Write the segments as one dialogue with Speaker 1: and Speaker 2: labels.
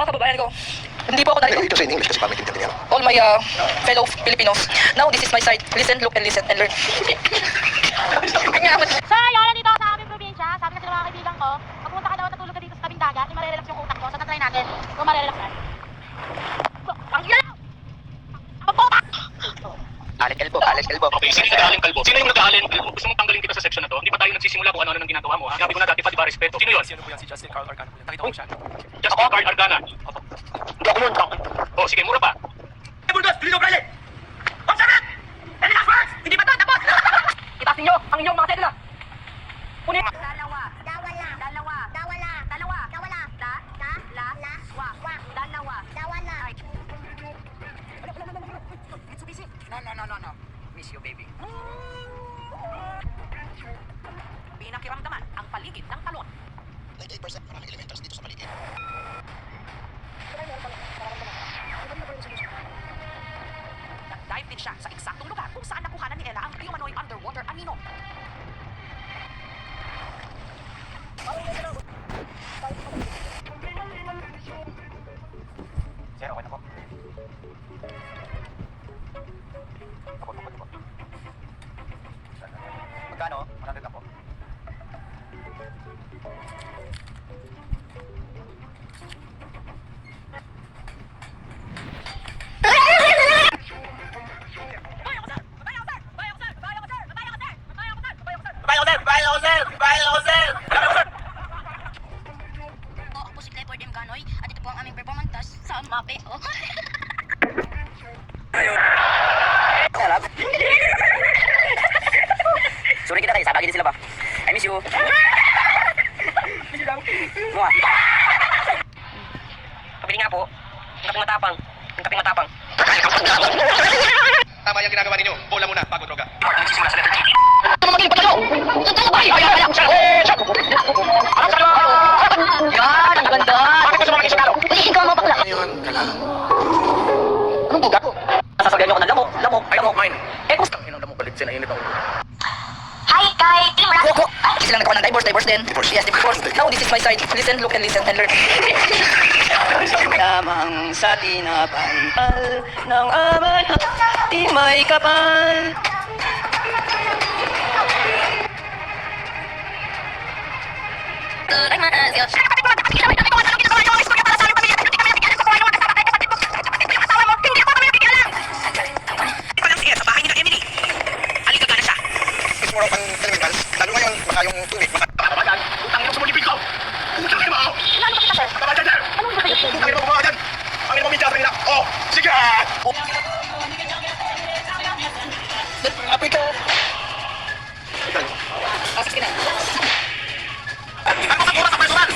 Speaker 1: Mga kababayan ko, hindi po ako narito.
Speaker 2: Ito sa English kasi para maintindihan niya.
Speaker 1: All my fellow Filipinos, now this is my side. Listen, look, and listen, and learn.
Speaker 3: Sir, Yola dito sa aming probinsya. Sabi kasi ng mga kaibigan ko, magpunta ka daw at natulog ka dito sa tabing dagat, i-marelax yung utak ko. So, tatry natin kung marelax ka. Ang ilaw! Ang puta!
Speaker 1: Alex Elbo.
Speaker 4: Okay, sino yung nag-aaling kalbo? Sino yung nag-aaling kalbo? Gusto mong tanggalin kita sa section na to? Hindi pa tayo nagsisimula kung ano-ano ng ginagawa mo, ha? Sabi ko na dati pa, di ba, respeto? Sino yun?
Speaker 5: Sino po yan? Si Justin Carl Arcano po yan. Nakita ko siya.
Speaker 4: Justin Carl Argana.
Speaker 1: Hindi ako munta.
Speaker 4: Oh, sige, mura pa.
Speaker 1: Bulldog, Lino Braille! Ang sarap! Relax first! Hindi pa ito, tapos! Itaas ninyo ang inyong mga sedula. Punin!
Speaker 3: Dalawa, dawala, dalawa, dawala, dalawa, dawala, la, wa, dalawa, dawala. Mitsubishi.
Speaker 1: No. Miss you, baby.
Speaker 3: Pinakiramdaman ang paligid ng talon.
Speaker 2: 98% maraming elementals dito sa paligid.
Speaker 3: Nag-dive din siya sa eksaktong lugar kung saan nakuhanan ni Ella ang humanoid underwater anino.
Speaker 5: Sir, okay na po. Magkano? 100 na po.
Speaker 3: Ako po si Clifford M. Ganoy at ito po ang aming performance sa MAPE.
Speaker 1: Sorry kita tayo, sabagin din sila ba? I miss you. Mua. Pabili nga po. Ang kaping matapang.
Speaker 2: Tama yung ginagawa ninyo. Bola muna bago droga.
Speaker 4: Nagsisimula sa letter G.
Speaker 1: Ano magaling pa Yan, ang ganda. Ikaw mo bakla.
Speaker 2: Ano yun? Kailangan.
Speaker 1: Anong buga? Sasagyan niyo ako ng lamok.
Speaker 4: Ay, lamok mine.
Speaker 1: Eh, kung
Speaker 4: Inang lamok balit siya na init ako.
Speaker 3: Hi, kay Timura.
Speaker 1: Woko. Kasi lang nagkawa ng divorce din. Yes, divorce. Now this is my side. Listen, look, and listen, and learn.
Speaker 6: Lamang sa tinapal ng aman di may kapal.
Speaker 2: It's more of an elementals. Lalo ngayon, baka yung tubig.
Speaker 4: Kababayan, utang niyo sa mulibig ko. Utang niyo mo. Kababayan, sir. Utang niyo mo gumawa dyan. Ang ino mo minta sa kanila. Oh, sige.
Speaker 1: Apoy ko. Asas ka na.
Speaker 4: Ano ka mura sa personal?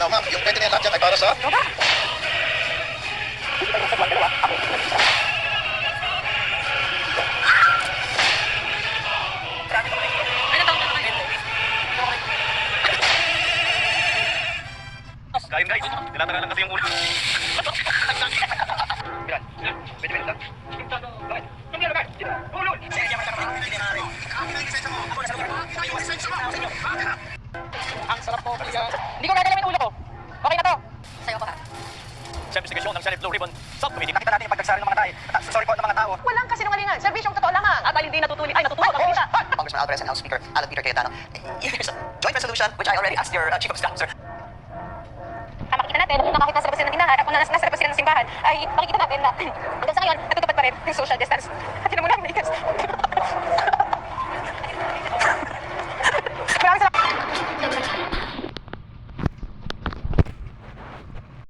Speaker 2: Now ma'am, yung 20 na yan lahat dyan ay para sa...
Speaker 4: Kain guys, tinatagal lang kasi yung ulo. Ilan? 20 minutes lang? Bakit? Hindi na guys. Ulo!
Speaker 1: Ang sarap po. Hindi ko gagalamin ulo ko. Okay na to. Sa'yo ko ha.
Speaker 4: Sa investigasyon ng Senate Blue Ribbon Subcommittee,
Speaker 6: Nakita natin yung pagdagsari ng mga sorry po ng mga tao.
Speaker 3: Walang kasinungalingan. Serbisyong totoo lamang.
Speaker 1: At hindi natutuli. Ay, natutuwa. Nakita.
Speaker 6: Congressman Alvarez and House Speaker Alan Peter Cayetano. Here's a joint resolution which I already asked your Chief of Staff, sir.
Speaker 3: Makikita natin na kahit nasa labas sila ng tindahan at kung nasa labas sila ng simbahan ay makikita natin na hanggang sa ngayon natutupad pa rin yung social distance.